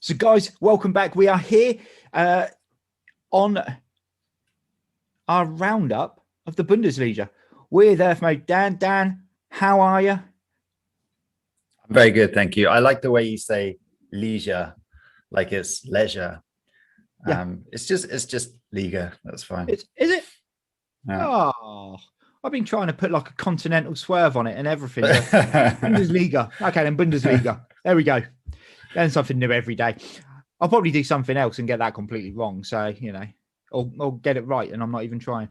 So, guys, welcome back. We are here on our roundup of the Bundesliga with Earthmate Dan. Dan, how are you? I'm very good, thank you. I like the way you say leisure, like it's leisure. Yeah. It's just Liga. That's fine. Is it? Yeah. Oh, I've been trying to put like a continental swerve on it and everything. Bundesliga. Okay, then Bundesliga. There we go. Learn something new every day. I'll probably do something else and get that completely wrong. So, or get it right, and I'm not even trying.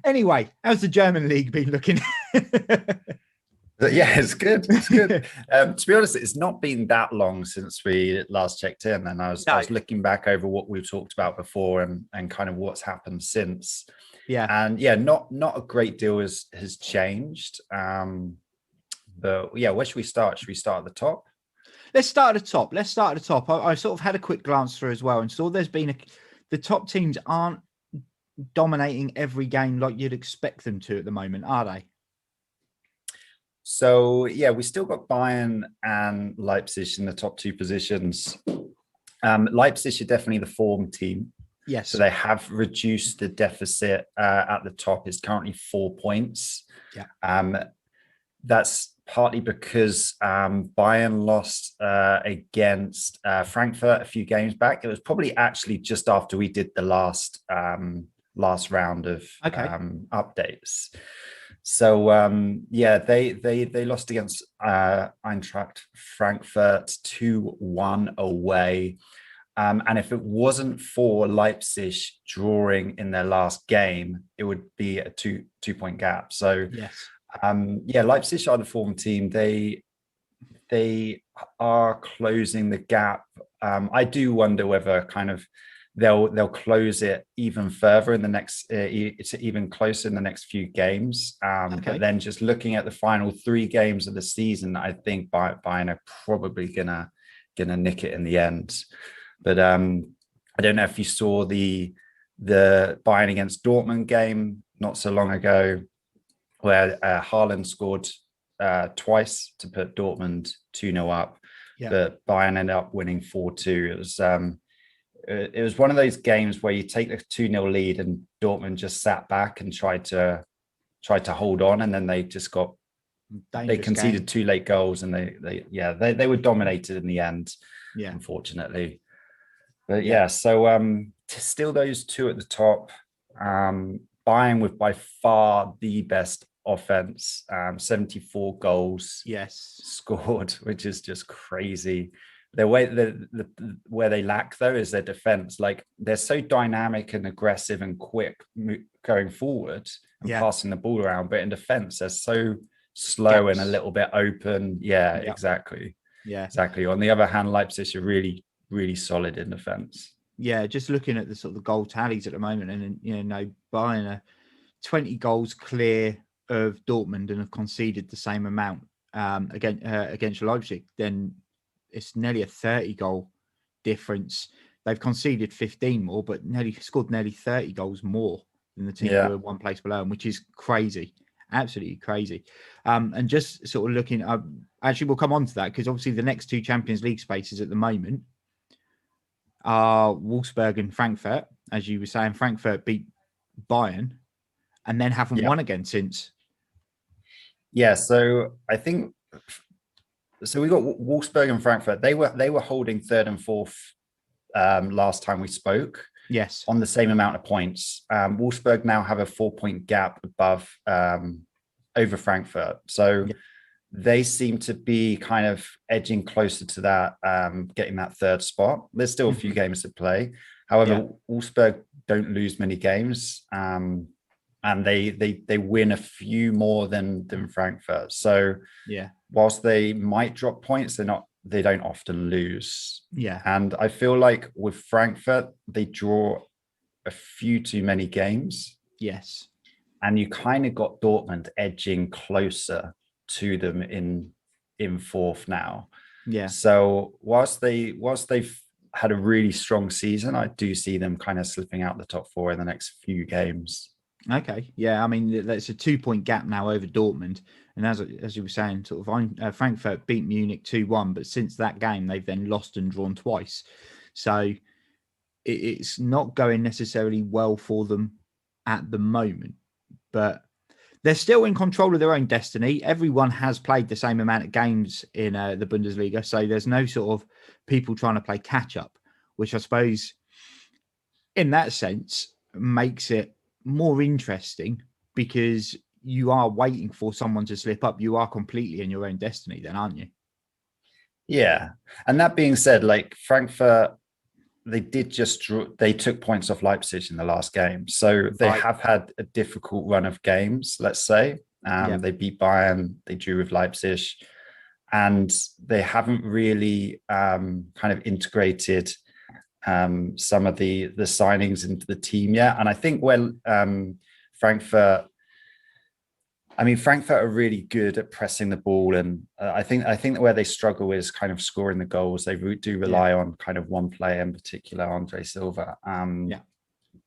Anyway, how's the German league been looking? Yeah, it's good. It's good. To be honest, it's not been that long since we last checked in, and I was looking back over what we've talked about before and kind of what's happened since. Yeah, and yeah, not a great deal has changed. But yeah, where should we start? Should we start at the top? Let's start at the top. I sort of had a quick glance through as well and saw there's been the top teams aren't dominating every game like you'd expect them to at the moment, are they? So yeah, we still got Bayern and Leipzig in the top two positions. Leipzig are definitely the form team. Yes. So they have reduced the deficit at the top. It's currently 4 points. Yeah. That's partly because Bayern lost against Frankfurt a few games back. It was probably actually just after we did the last round of updates. So yeah, they lost against Eintracht Frankfurt 2-1 away. And if it wasn't for Leipzig drawing in their last game, it would be a two-point gap. So yes. Yeah, Leipzig are the form team. They are closing the gap. I do wonder whether kind of they'll close it even further in the next. It's even closer in the next few games. But then just looking at the final 3 games of the season, I think Bayern are probably gonna nick it in the end. But I don't know if you saw the Bayern against Dortmund game not so long ago, where Haaland scored twice to put Dortmund 2-0 up, but Bayern ended up winning 4-2. It was one of those games where you take the 2-0 lead and Dortmund just sat back and tried to hold on, and then they just got they conceded 2 late goals, and they were dominated in the end, unfortunately. But yeah, so still those 2 at the top. Bayern with by far the best offense, 74 goals scored, which is just crazy. The way where they lack though is their defense. Like, they're so dynamic and aggressive and quick going forward and passing the ball around, but in defense they're so slow and a little bit open. Exactly. On the other hand, Leipzig are really solid in defense. Yeah, just looking at the sort of the goal tallies at the moment, and Bayern are 20 goals clear of Dortmund and have conceded the same amount against Leipzig. Then it's nearly a 30 goal difference. They've conceded 15 more, but scored nearly 30 goals more than the team who are one place below them, which is crazy, absolutely crazy. And just sort of looking, actually we'll come on to that, because obviously the next 2 Champions League spaces at the moment are Wolfsburg and Frankfurt. As you were saying, Frankfurt beat Bayern and then haven't won again since. Yeah, so I think we got Wolfsburg and Frankfurt. They were holding 3rd and 4th last time we spoke. Yes, on the same amount of points. Wolfsburg now have a 4-point gap above over Frankfurt. So they seem to be kind of edging closer to that, getting that 3rd spot. There's still a few games to play. However, Wolfsburg don't lose many games, and they win a few more than Frankfurt. So whilst they might drop points, they don't often lose. And I feel like with Frankfurt, they draw a few too many games. Yes. And you kind of got Dortmund edging closer to them in 4th now. Yeah. So whilst they've had a really strong season, I do see them kind of slipping out the top 4 in the next few games. Okay, yeah, I mean that's a 2 point gap now over Dortmund, and as you were saying, sort of Frankfurt beat Munich 2-1, but since that game they've then lost and drawn twice, so it's not going necessarily well for them at the moment, but they're still in control of their own destiny. Everyone has played the same amount of games in the Bundesliga, so there's no sort of people trying to play catch up, which I suppose in that sense makes it more interesting because you are waiting for someone to slip up. You are completely in your own destiny then, aren't you? Yeah. And that being said, like Frankfurt, they took points off Leipzig in the last game. So they have had a difficult run of games, let's say. They beat Bayern, they drew with Leipzig, and they haven't really kind of integrated some of the signings into the team yet. And I think when Frankfurt are really good at pressing the ball, and I think that where they struggle is kind of scoring the goals. They do rely on kind of one player in particular, Andre Silva.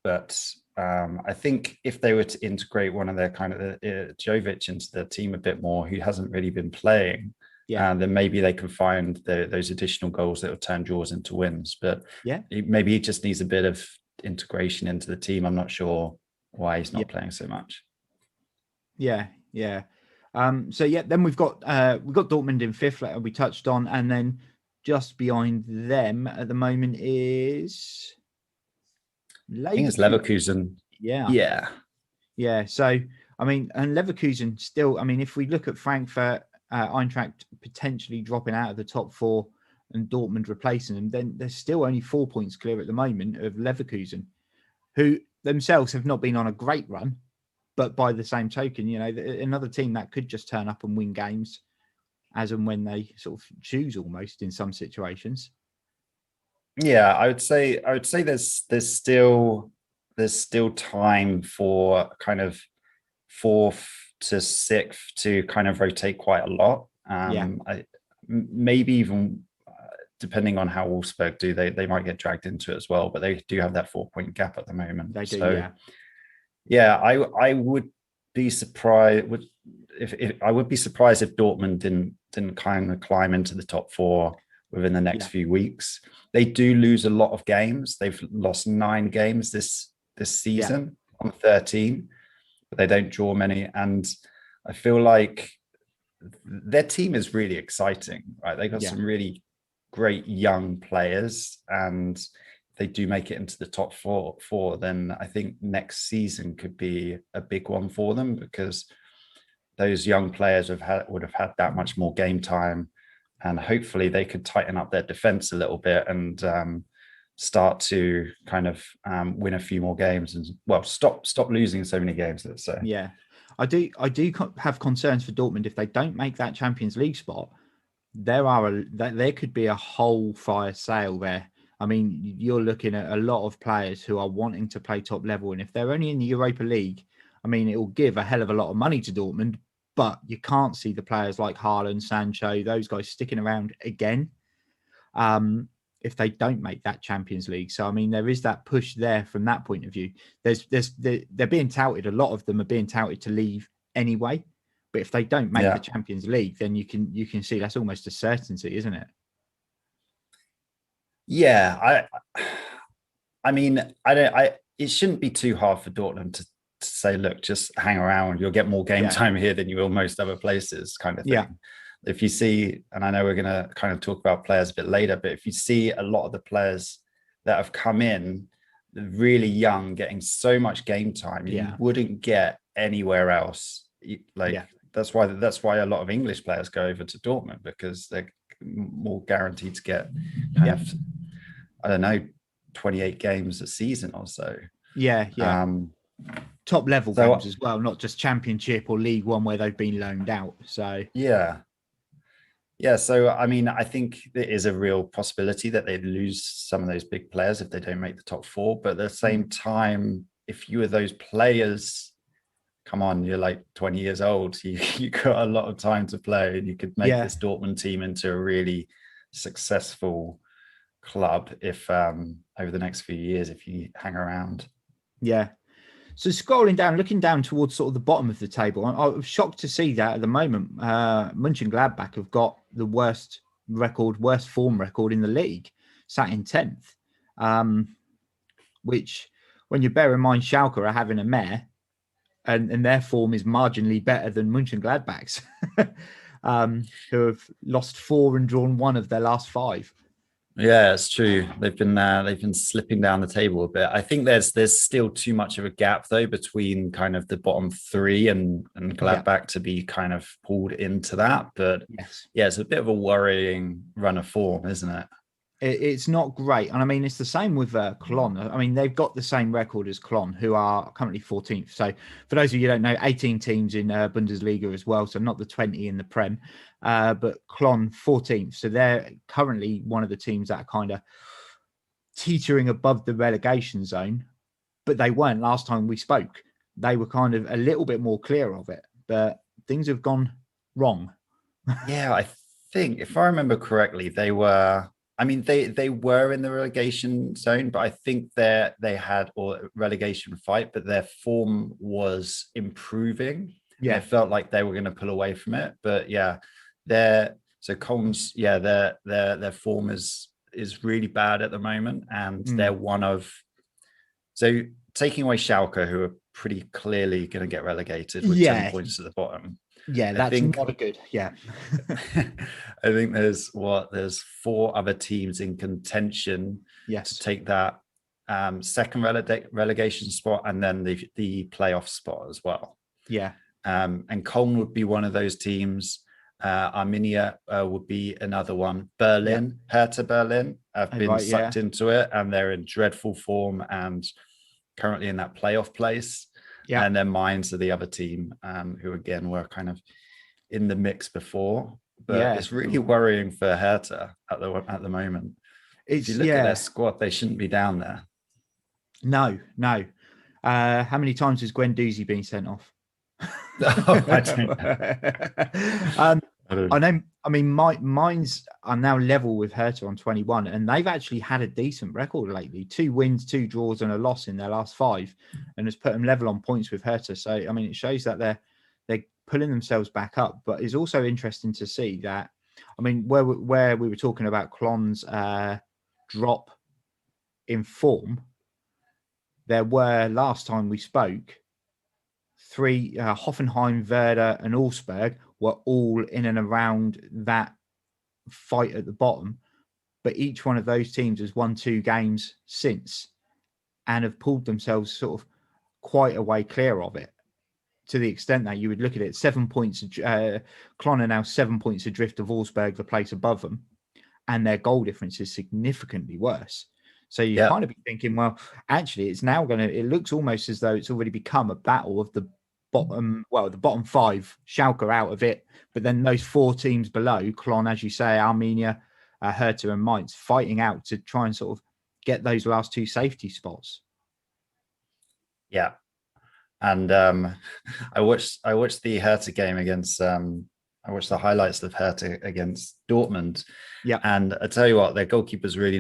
But I think if they were to integrate one of their kind of Jovic into the team a bit more, who hasn't really been playing, then maybe they can find those additional goals that will turn draws into wins. But maybe he just needs a bit of integration into the team. I'm not sure why he's not playing so much. Yeah. Then we've got Dortmund in fifth, like we touched on, and then just behind them at the moment is I think it's Leverkusen. Yeah. So I mean, and Leverkusen still. I mean, if we look at Frankfurt, Eintracht potentially dropping out of the top four, and Dortmund replacing them, then they're still only 4 points clear at the moment of Leverkusen, who themselves have not been on a great run. But by the same token, you know, another team that could just turn up and win games as and when they sort of choose, almost in some situations. Yeah, I would say there's still time for kind of fourth to sixth to kind of rotate quite a lot. Maybe even depending on how Wolfsburg do, they might get dragged into it as well. But they do have that 4 point gap at the moment. They do, I would be surprised. I would be surprised if Dortmund didn't kind of climb into the top four within the next few weeks. They do lose a lot of games. They've lost 9 games this season on 13, but they don't draw many. And I feel like their team is really exciting, right? They got some really great young players, and they do make it into the top four, then I think next season could be a big one for them, because those young players would have had that much more game time, and hopefully they could tighten up their defense a little bit and start to kind of win a few more games and stop losing so many games, let's say. Yeah, I do have concerns for Dortmund. If they don't make that Champions League spot, there could be a whole fire sale there. I mean, you're looking at a lot of players who are wanting to play top level. And if they're only in the Europa League, I mean, it will give a hell of a lot of money to Dortmund, but you can't see the players like Haaland, Sancho, those guys sticking around again if they don't make that Champions League. So, I mean, there is that push there from that point of view. They're being touted. A lot of them are being touted to leave anyway. But if they don't make the Champions League, then you can see that's almost a certainty, isn't it? Yeah, I mean, it shouldn't be too hard for Dortmund to say, look, just hang around. You'll get more game time here than you will most other places, kind of thing. Yeah. If you see, and I know we're going to kind of talk about players a bit later, but if you see a lot of the players that have come in, really young, getting so much game time, you wouldn't get anywhere else. That's why a lot of English players go over to Dortmund, because they're more guaranteed to get kind of, I don't know, 28 games a season or so. Top level games as well, not just Championship or League One where they've been loaned out. So so I mean, I think there is a real possibility that they lose some of those big players if they don't make the top four. But at the same time, if you were those players, come on, you're like 20 years old. You got a lot of time to play, and you could make this Dortmund team into a really successful club if over the next few years, if you hang around. Yeah. So scrolling down, looking down towards sort of the bottom of the table, I'm shocked to see that at the moment, Mönchengladbach have got the worst form record in the league, sat in 10th. Which, when you bear in mind Schalke are having a mare, and their form is marginally better than Mönchengladbach's, who have lost 4 and drawn 1 of their last 5. Yeah, it's true. They've been slipping down the table a bit. I think there's still too much of a gap though between kind of the bottom 3 and Gladbach to be kind of pulled into that. But yes, yeah, it's a bit of a worrying run of form, isn't it? It's not great. And I mean, it's the same with Cologne. I mean, they've got the same record as Cologne, who are currently 14th. So for those of you who don't know, 18 teams in Bundesliga as well. So not the 20 in the Prem, but Cologne 14th. So they're currently one of the teams that are kind of teetering above the relegation zone, but they weren't last time we spoke. They were kind of a little bit more clear of it, but things have gone wrong. Yeah, I think if I remember correctly, they were in the relegation zone, but I think they had or relegation fight, but their form was improving. Yeah, it felt like they were going to pull away from it. But yeah, their form is really bad at the moment, and they're one of taking away Schalke, who are pretty clearly going to get relegated with 10 points at the bottom. Yeah, that's not a good. Yeah, I think there's 4 other teams in contention. Yes, to take that second relegation spot, and then the playoff spot as well. Yeah, and Köln would be one of those teams. Arminia would be another one. Berlin, Hertha Berlin have been sucked into it, and they're in dreadful form and currently in that playoff place. Yeah. And then Mainz are the other team, who again were kind of in the mix before. But it's really worrying for Hertha at the moment. If you look at their squad, they shouldn't be down there. No. How many times has Guendouzi been sent off? I don't know. I know. I mean, Mainz are now level with Hertha on 21, and they've actually had a decent record lately. 2 wins, 2 draws, and a loss in their last 5, and has put them level on points with Hertha. So, I mean, it shows that they're pulling themselves back up. But it's also interesting to see that. I mean, where we were talking about Klon's drop in form, there were last time we spoke 3 Hoffenheim, Werder, and Augsburg were all in and around that fight at the bottom, but each one of those teams has won 2 games since and have pulled themselves sort of quite a way clear of it, to the extent that you would look at it, 7 points. Cologne are now 7 points adrift of Augsburg, the place above them, and their goal difference is significantly worse. So you kind of be thinking, well, actually, it's now it looks almost as though it's already become a battle of the bottom 5. Schalke out of it, but then those 4 teams below, Cologne, as you say, Arminia, Hertha, and Mainz, fighting out to try and sort of get those last 2 safety spots. Yeah, and I watched the Hertha game against. I watched the highlights of Hertha against Dortmund. Yeah, and I tell you what, their goalkeeper's really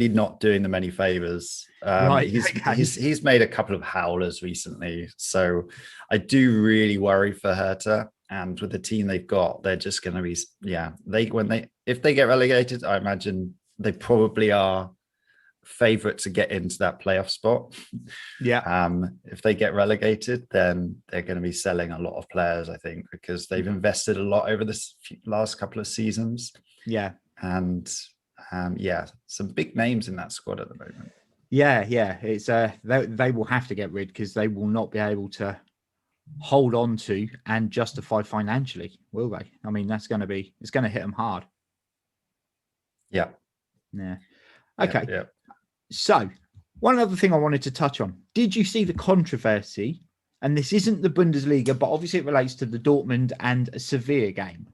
not doing them any favors. He's made a couple of howlers recently, so I do really worry for Hertha. And with the team they've got, they're just going to be if they get relegated, I imagine they probably are favorite to get into that playoff spot. Yeah. If they get relegated, then they're going to be selling a lot of players, I think, because they've invested a lot over this last couple of seasons. Yeah, and some big names in that squad at the moment. Yeah. It's they will have to get rid, because they will not be able to hold on to and justify financially, will they? I mean, it's going to hit them hard. Yeah. Okay. Yeah. So, one other thing I wanted to touch on. Did you see the controversy? And this isn't the Bundesliga, but obviously it relates to the Dortmund and Sevilla game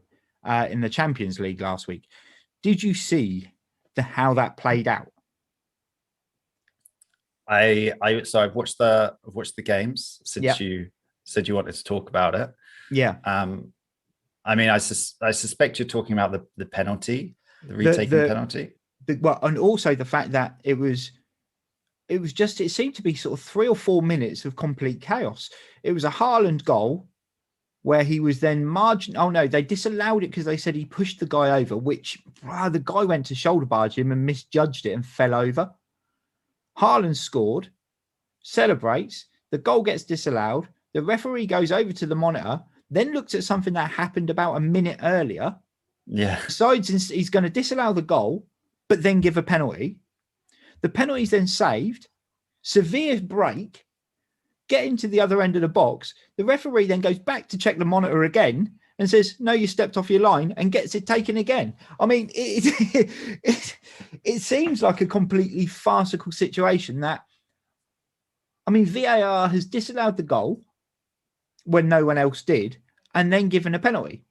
in the Champions League last week. Did you see how that played out? I've watched the games since you said you wanted to talk about it. Yeah. I mean, I suspect you're talking about the penalty, the retaking penalty. And also the fact that it was it seemed to be sort of 3 or 4 minutes of complete chaos. It was a Haaland goal where he was then oh no, they disallowed it because they said he pushed the guy over, which the guy went to shoulder barge him and misjudged it and fell over. Haaland scored, celebrates, the goal gets disallowed. The referee goes over to the monitor, then looks at something that happened about a minute earlier. Yeah. Decides he's going to disallow the goal, but then give a penalty. The penalty is then saved. Severe break. Get into the other end of the box. The referee then goes back to check the monitor again and says, no, you stepped off your line, and gets it taken again. I mean, it seems like a completely farcical situation that, I mean, VAR has disallowed the goal when no one else did, and then given a penalty.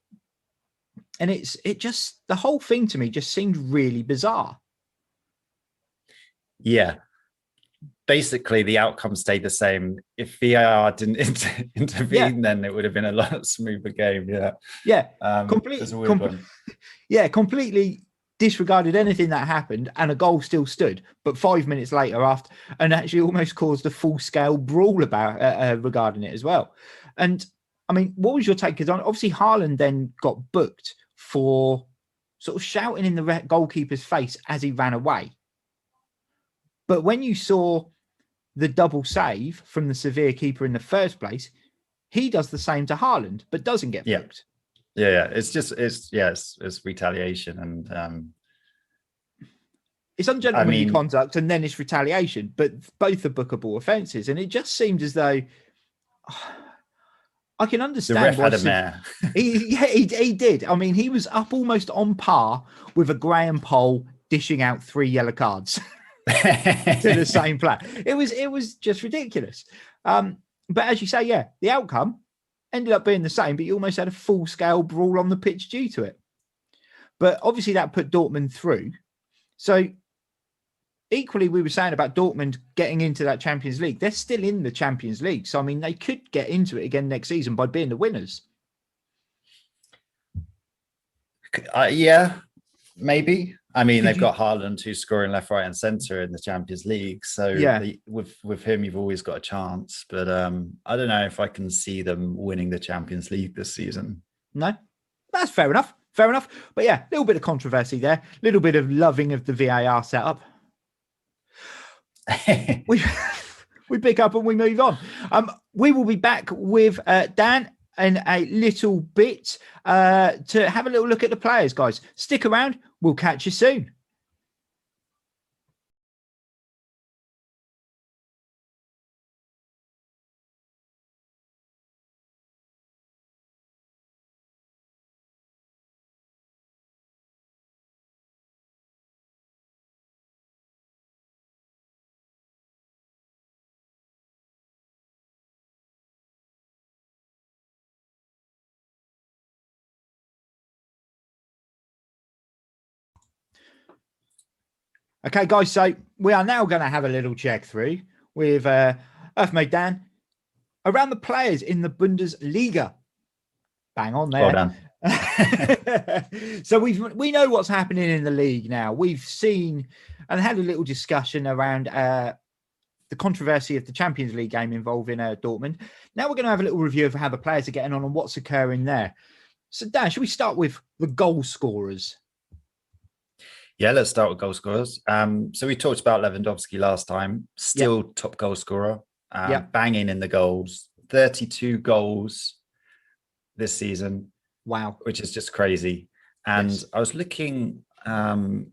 And the whole thing to me just seemed really bizarre. Yeah. Basically, the outcome stayed the same. If VAR didn't intervene, then it would have been a lot smoother game. Yeah. Yeah. Completely. Completely disregarded anything that happened, and a goal still stood. But 5 minutes later, after, and actually almost caused a full-scale brawl about regarding it as well. And I mean, what was your take? Because obviously Haaland then got booked for sort of shouting in the goalkeeper's face as he ran away. But when you saw the double save from the Sevilla keeper in the first place, he does the same to Haaland, but doesn't get booked. Yeah. It's retaliation, and it's ungentlemanly conduct, and then it's retaliation, but both are bookable offences. And it just seemed as though I can understand. The ref had a mare. He did. I mean, he was up almost on par with a Graham Poll dishing out 3 yellow cards to the same player. It was just ridiculous. But as you say, yeah, the outcome ended up being the same, but you almost had a full-scale brawl on the pitch due to it. But obviously that put Dortmund through. So equally, we were saying about Dortmund getting into that Champions League. They're still in the Champions League. So, I mean, they could get into it again next season by being the winners. Yeah, maybe. I mean, they've got Haaland, who's scoring left, right, and centre in the Champions League. So with him, you've always got a chance. But I don't know if I can see them winning the Champions League this season. No, that's fair enough. Fair enough. But yeah, a little bit of controversy there. A little bit of loving of the VAR setup. we pick up and we move on. We will be back with Dan in a little bit to have a little look at the players, guys. Stick around. We'll catch you soon. Okay, guys, so we are now going to have a little check through with Earthmate Dan around the players in the Bundesliga. Bang on there. Well done. So we know what's happening in the league now. We've seen and had a little discussion around the controversy of the Champions League game involving Dortmund. Now we're going to have a little review of how the players are getting on and what's occurring there. So, Dan, should we start with the goal scorers? Yeah, let's start with goal scorers. So we talked about Lewandowski last time. Still top goal scorer. Banging in the goals. 32 goals this season. Wow. Which is just crazy. And I was looking at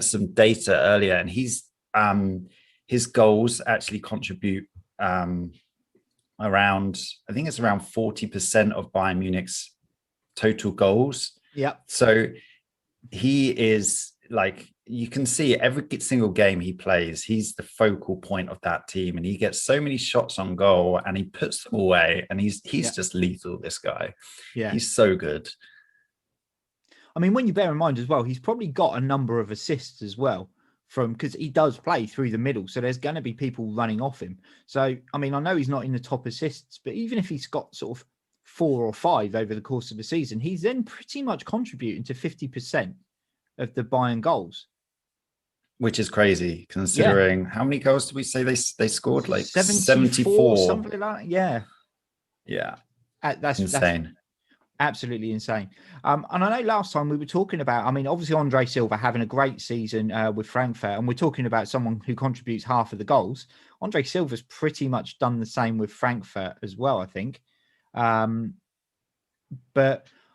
some data earlier, and his goals actually contribute around, I think it's around 40% of Bayern Munich's total goals. Yeah. So he is, like, you can see every single game he plays, he's the focal point of that team, and he gets so many shots on goal and he puts them away, and he's just lethal, this guy. Yeah. He's so good. I mean, when you bear in mind as well, he's probably got a number of assists as well, because he does play through the middle. So there's going to be people running off him. So, I mean, I know he's not in the top assists, but even if he's got sort of 4 or 5 over the course of the season, he's then pretty much contributing to 50% of the Bayern goals. which is crazy considering how many goals did we say they scored? Like 74, something like that. Yeah. Yeah. That's insane. That's absolutely insane. And I know last time we were talking about, I mean, obviously Andre Silva having a great season with Frankfurt, and we're talking about someone who contributes half of the goals. Andre Silva's pretty much done the same with Frankfurt as well, I think. But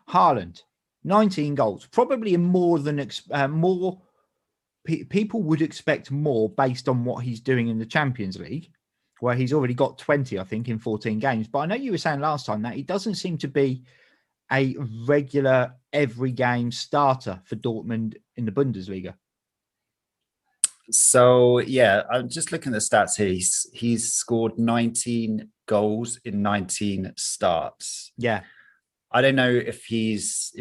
Haaland, 19 goals, probably more than people would expect more based on what he's doing in the Champions League, where he's already got 20, I think, in 14 games. But I know you were saying last time that he doesn't seem to be a regular every game starter for Dortmund in the Bundesliga. So yeah, I'm just looking at the stats here. He's scored 19 goals in 19 starts. Yeah. I don't know if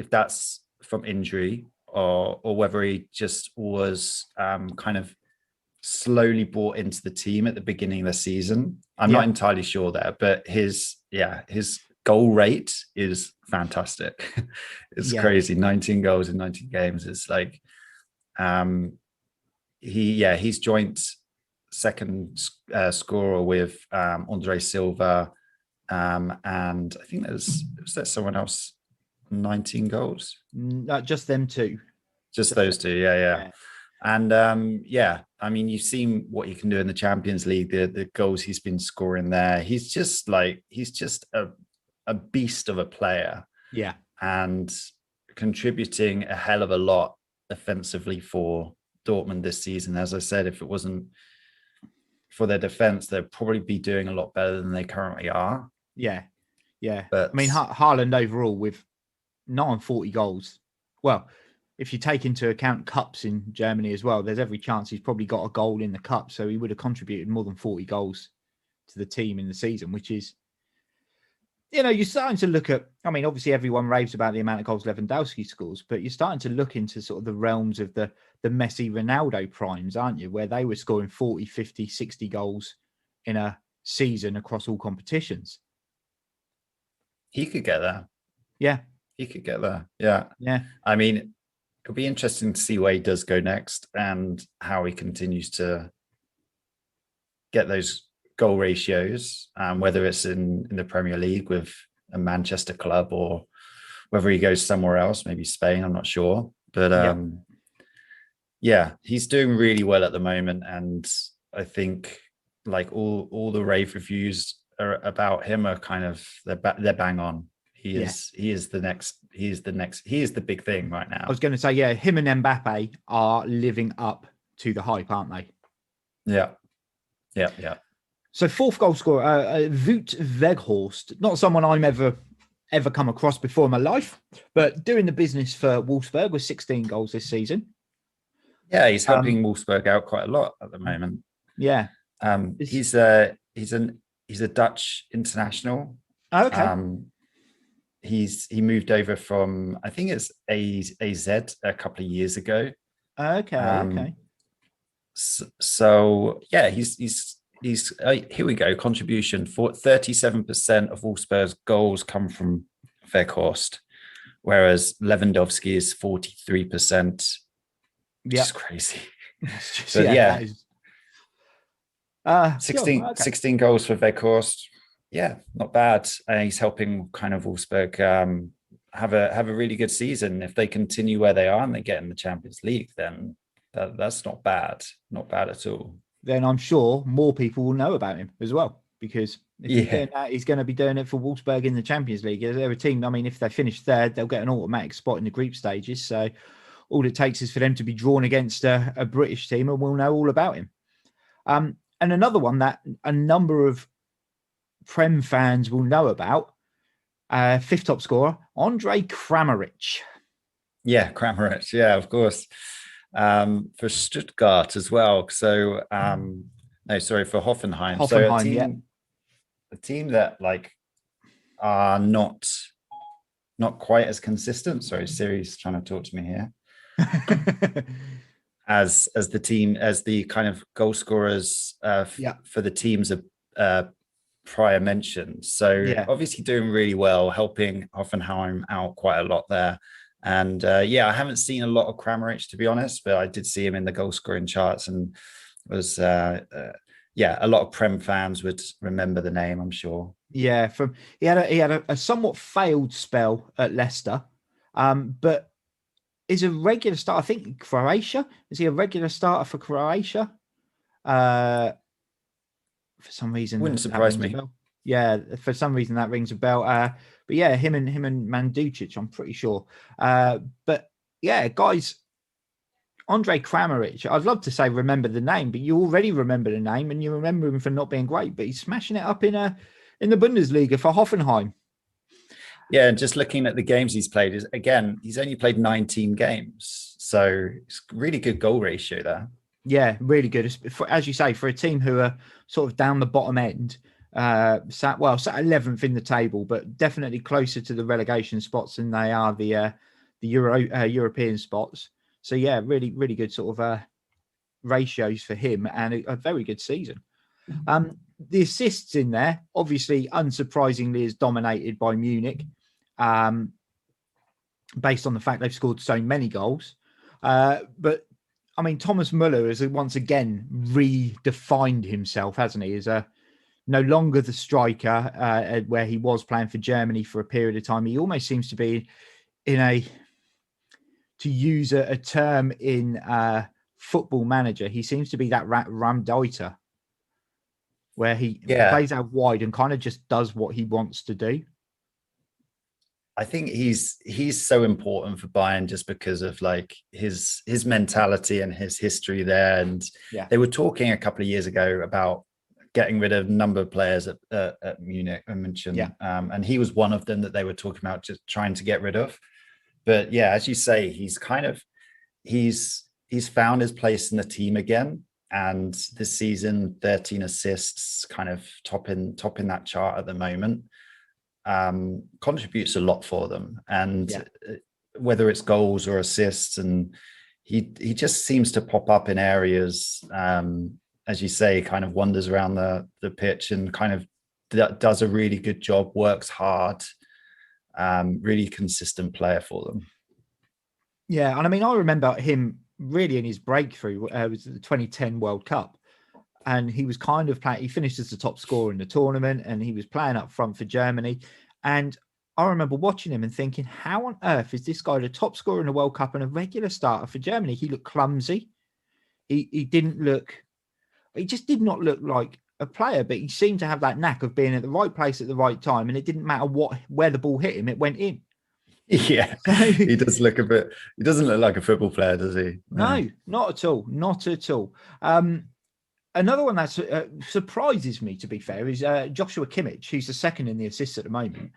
that's from injury or whether he just was kind of slowly brought into the team at the beginning of the season. I'm not entirely sure there, but his goal rate is fantastic. It's crazy. 19 goals in 19 games. It's like he's joint second scorer with Andre Silva, and I think was there someone else 19 goals? No, just them two. Just those two, yeah. And I mean, you've seen what he can do in the Champions League, the goals he's been scoring there. He's just a beast of a player. Yeah. And contributing a hell of a lot offensively for Dortmund this season. As I said, if it wasn't for their defense, they'd probably be doing a lot better than they currently are. Yeah. But I mean, Haaland overall with 40 goals. Well, if you take into account cups in Germany as well, there's every chance he's probably got a goal in the cup. So he would have contributed more than 40 goals to the team in the season, which is, you're starting to look at, I mean, obviously everyone raves about the amount of goals Lewandowski scores, but you're starting to look into sort of the realms of the Messi, Ronaldo primes, aren't you? Where they were scoring 40, 50, 60 goals in a season across all competitions. He could get there. Yeah. He could get there. Yeah. Yeah. I mean, it'll be interesting to see where he does go next and how he continues to get those goal ratios, whether it's in the Premier League with a Manchester club or whether he goes somewhere else, maybe Spain, I'm not sure. But he's doing really well at the moment. And I think like all the rave reviews about him are kind of, they're bang on. He is the big thing right now. I was going to say, him and Mbappe are living up to the hype, aren't they? Yeah. So fourth goal scorer, Wout Weghorst, not someone I'm ever come across before in my life, but doing the business for Wolfsburg with 16 goals this season. Yeah, he's helping Wolfsburg out quite a lot at the moment. Yeah. He's a Dutch international. Oh, okay. He moved over from, I think it's AZ a couple of years ago. Okay. So yeah, he's here we go. Contribution for 37% of Wolfsburg's goals come from Weghorst, whereas Lewandowski is 43%. Yeah, it's crazy. But 16 goals for Weghorst. Yeah, not bad. He's helping kind of Wolfsburg have a really good season. If they continue where they are and they get in the Champions League, then that's not bad. Not bad at all. Then I'm sure more people will know about him as well, because if he's doing that, he's going to be doing it for Wolfsburg in the Champions League. They're a team, I mean, if they finish third, they'll get an automatic spot in the group stages. So all it takes is for them to be drawn against a British team and we'll know all about him. And another one that a number of Prem fans will know about, fifth top scorer, Andre Kramaric. Yeah, Kramaric. Yeah, of course. For Stuttgart as well. So, for Hoffenheim. So a team that like are not quite as consistent. Sorry, Siri's trying to talk to me here. as the kind of goal scorers for the teams of prior mentioned. So obviously doing really well, helping Hoffenheim out quite a lot there. And yeah, I haven't seen a lot of Kramaric, to be honest, but I did see him in the goal scoring charts, and was yeah, a lot of Prem fans would remember the name, I'm sure. Yeah, he had a somewhat failed spell at Leicester, but is a regular starter. I think Croatia, is he a regular starter for Croatia? For some reason Wouldn't that surprise rings a me. bell. Yeah, for some reason that rings a bell. But yeah, him and Manducic, I'm pretty sure. But yeah, guys, Andre Kramaric, I'd love to say remember the name, but you already remember the name and you remember him for not being great. But he's smashing it up in the Bundesliga for Hoffenheim. Yeah, and just looking at the games he's played, is again, he's only played 19 games, so it's really good goal ratio there. Yeah, really good. As you say, for a team who are sort of down the bottom end, sat 11th in the table, but definitely closer to the relegation spots than they are the European spots. So yeah, really, really good sort of ratios for him, and a very good season. The assists in there, obviously, unsurprisingly, is dominated by Munich, based on the fact they've scored so many goals. But I mean, Thomas Muller has once again redefined himself, hasn't he? As no longer the striker where he was playing for Germany for a period of time. He almost seems to be to use a term in Football Manager, he seems to be that Ramdeuter, where he plays out wide and kind of just does what he wants to do. I think he's so important for Bayern just because of like his mentality and his history there. And they were talking a couple of years ago about getting rid of a number of players at Munich, I mentioned, and he was one of them that they were talking about just trying to get rid of. But yeah, as you say, he's found his place in the team again. And this season, 13 assists, kind of topping that chart at the moment. Contributes a lot for them, and whether it's goals or assists, and he just seems to pop up in areas, as you say, kind of wanders around the pitch and kind of does a really good job, works hard, really consistent player for them. Yeah, and I mean, I remember him really in his breakthrough was the 2010 World Cup. And he was kind of playing, he finished as the top scorer in the tournament, and he was playing up front for Germany. And I remember watching him and thinking, how on earth is this guy the top scorer in the World Cup and a regular starter for Germany? He looked clumsy. He just did not look like a player, but he seemed to have that knack of being at the right place at the right time. And it didn't matter where the ball hit him, it went in. Yeah, he doesn't look like a football player, does he? No, not at all. Not at all. Another one that surprises me, to be fair, is Joshua Kimmich, who's the second in the assists at the moment.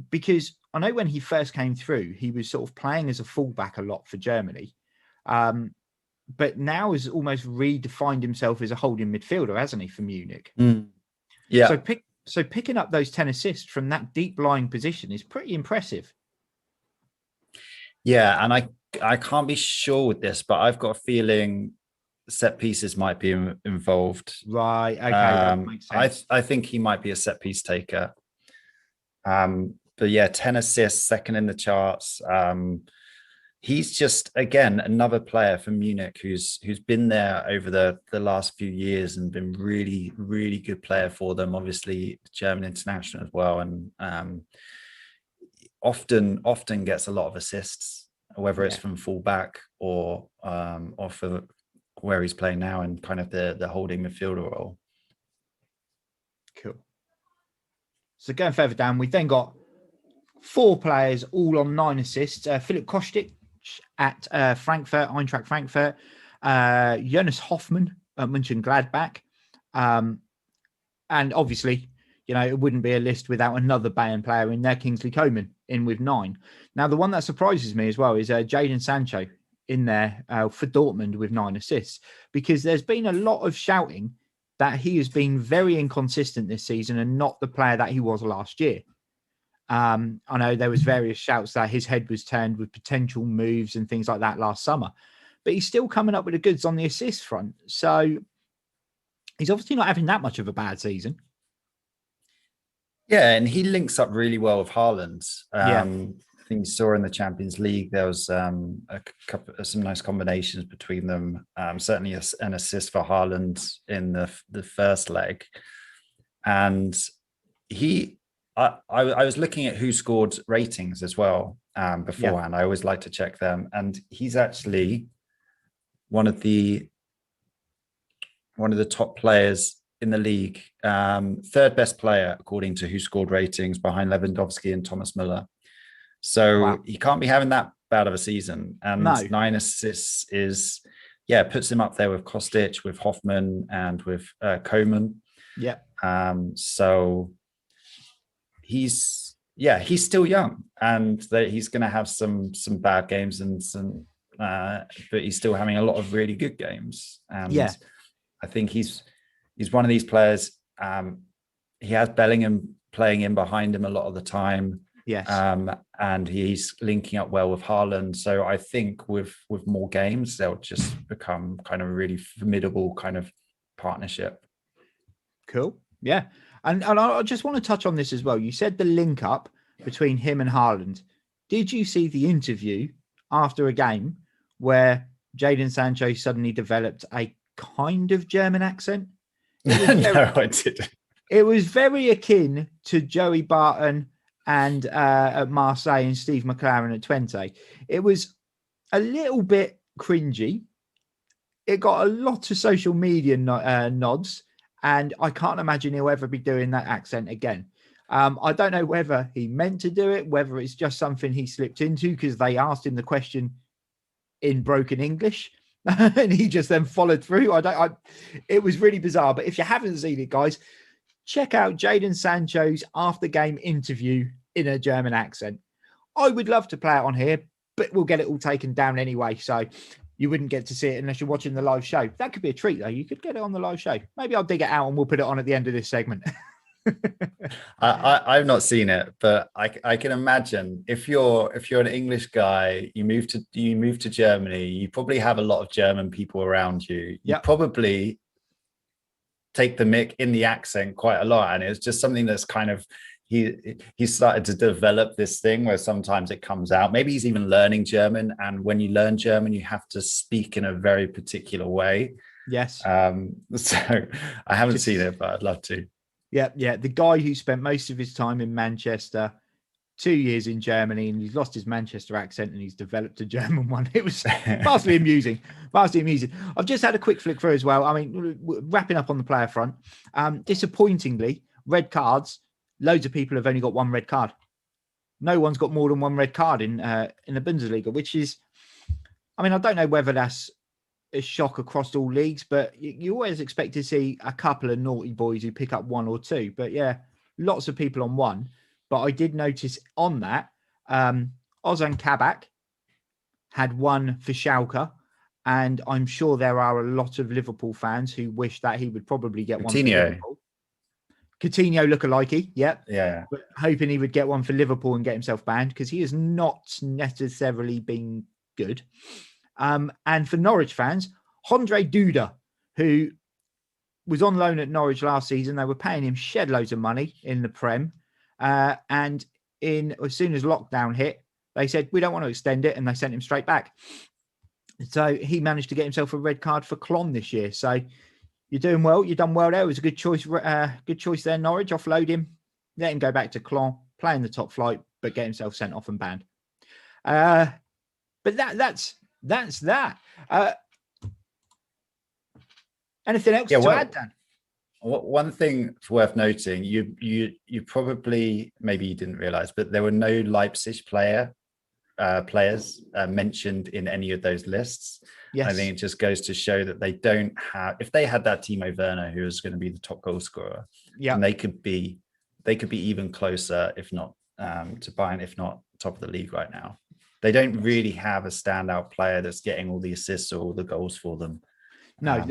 Because I know when he first came through, he was sort of playing as a fullback a lot for Germany. But now has almost redefined himself as a holding midfielder, hasn't he, for Munich? Yeah. So picking up those 10 assists from that deep lying position is pretty impressive. Yeah, and I can't be sure with this, but I've got a feeling set pieces might be involved. Right. Okay. That makes sense. I think he might be a set piece taker. But yeah, 10 assists, second in the charts. He's just, again, another player from Munich who's been there over the last few years and been really, really good player for them. Obviously, German international as well, and often gets a lot of assists, whether it's from fullback or for where he's playing now and kind of the holding midfielder role. Cool. So going further down, we've then got 4 players all on 9 assists. Philip Kostic at Eintracht Frankfurt, Jonas Hoffmann at Mönchengladbach. And obviously, it wouldn't be a list without another Bayern player in there, Kingsley Coman, in with 9. Now, the one that surprises me as well is Jadon Sancho in there for Dortmund with 9 assists, because there's been a lot of shouting that he has been very inconsistent this season and not the player that he was last year. I know there was various shouts that his head was turned with potential moves and things like that last summer, but he's still coming up with the goods on the assist front. So he's obviously not having that much of a bad season. Yeah, and he links up really well with Haaland. think you saw in the Champions League there was some nice combinations between them. Certainly an assist for Haaland in the first leg, and I was looking at who scored ratings as well beforehand. I always like to check them, and he's actually one of the top players in the league, third best player according to who scored ratings, behind Lewandowski and Thomas Müller. So he can't be having that bad of a season. And 9 assists puts him up there with Kostic, with Hoffman, and with Koeman. Yeah. So he's still young, and he's going to have some bad games and some, but he's still having a lot of really good games. And I think he's one of these players. He has Bellingham playing in behind him a lot of the time. Yes. And he's linking up well with Haaland. So I think with more games, they'll just become kind of a really formidable kind of partnership. Cool. Yeah. And I just want to touch on this as well. You said the link up between him and Haaland. Did you see the interview after a game where Jadon Sancho suddenly developed a kind of German accent? No, I didn't. It was very akin to Joey Barton and at Marseille and Steve McLaren at Twente. It was a little bit cringy. It got a lot of social media nods, and I can't imagine he'll ever be doing that accent again. I don't know whether he meant to do it, whether it's just something he slipped into because they asked him the question in broken English and he just then followed through. It was really bizarre. But if you haven't seen it, guys, check out Jadon Sancho's after-game interview in a German accent. I would love to play it on here, but we'll get it all taken down anyway. So you wouldn't get to see it unless you're watching the live show. That could be a treat, though. You could get it on the live show. Maybe I'll dig it out and we'll put it on at the end of this segment. I've not seen it, but I can imagine if you're an English guy, you move to Germany, you probably have a lot of German people around you. You probably take the mick in the accent quite a lot, and it's just something that's kind of he started to develop this thing where sometimes it comes out. Maybe he's even learning German, and when you learn German, you have to speak in a very particular way. Yes. So I haven't seen it, but I'd love to. Yeah. The guy who spent most of his time in Manchester, 2 years in Germany, and he's lost his Manchester accent and he's developed a German one. It was vastly amusing. I've just had a quick flick through as well. I mean, wrapping up on the player front, disappointingly, red cards. Loads of people have only got one red card. No one's got more than one red card in the Bundesliga, which is, I mean, I don't know whether that's a shock across all leagues, but you always expect to see a couple of naughty boys who pick up one or two. But yeah, lots of people on one. But I did notice on that, Ozan Kabak had one for Schalke, and I'm sure there are a lot of Liverpool fans who wish that he would probably get one for Liverpool. Coutinho lookalike, yeah. But hoping he would get one for Liverpool and get himself banned because he has not necessarily been good. And for Norwich fans, Andre Duda, who was on loan at Norwich last season, they were paying him shed loads of money in the Prem. And as soon as lockdown hit, they said, we don't want to extend it. And they sent him straight back. So he managed to get himself a red card for Clon this year. So you're doing well. You've done well there. It was a good choice. Good choice there, Norwich. Offload him, let him go back to Clon, play in the top flight, but get himself sent off and banned. But that's that. Anything else to add, Dan? One thing worth noting, you probably, maybe you didn't realize, but there were no Leipzig players mentioned in any of those lists. Yes. I think it just goes to show that they don't have, if they had that Timo Werner, who was going to be the top goal scorer, and they could be even closer, if not to Bayern, if not top of the league right now. They don't really have a standout player that's getting all the assists or all the goals for them. No,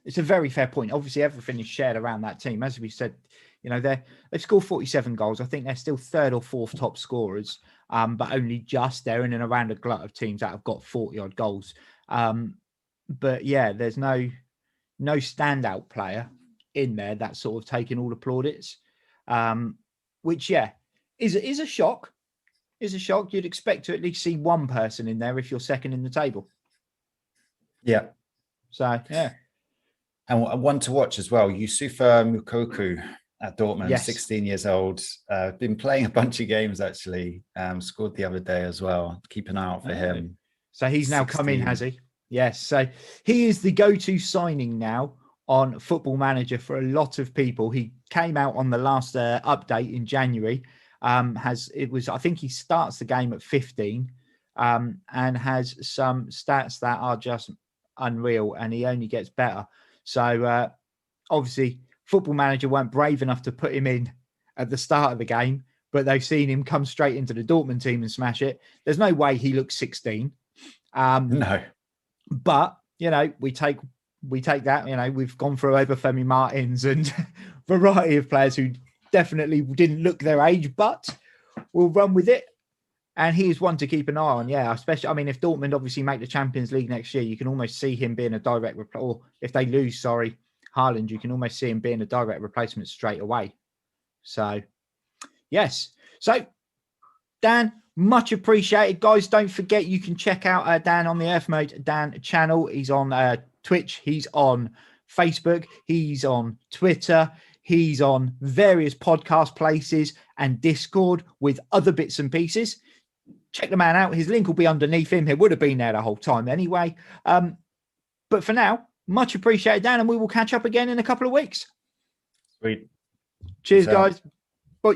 it's a very fair point. Obviously, everything is shared around that team. As we said, they've scored 47 goals. I think they're still third or fourth top scorers, but only just they're in and around a glut of teams that have got 40 odd goals. But yeah, there's no standout player in there that's sort of taking all the plaudits, which is a shock. is a shock. You'd expect to at least see one person in there if you're second in the table. Yeah. So, yeah. And one to watch as well, Yusufa Mukoku at Dortmund, Yes. 16 years old. Been playing a bunch of games, actually. Scored the other day as well. Keep an eye out for him. So he's now come in, has he? Yes. So he is the go-to signing now on Football Manager for a lot of people. He came out on the last update in January. I think he starts the game at 15 and has some stats that are just unreal, and he only gets better. So obviously Football Manager weren't brave enough to put him in at the start of the game, but they've seen him come straight into the Dortmund team and smash it. There's no way he looks 16. No. But, we take that. We've gone through Femi Martins and a variety of players who definitely didn't look their age, but we'll run with it. And he is one to keep an eye on. Yeah, especially, if Dortmund obviously make the Champions League next year, you can almost see him being a direct or if they lose, Haaland, you can almost see him being a direct replacement straight away. So, yes. So, Dan, much appreciated. Guys, don't forget you can check out Dan on the Earth Mode Dan channel. He's on Twitch. He's on Facebook. He's on Twitter. He's on various podcast places and Discord with other bits and pieces. Check the man out. His link will be underneath him. It would have been there the whole time anyway. But for now, much appreciated, Dan, and we will catch up again in a couple of weeks. Sweet. Cheers, guys. Bye.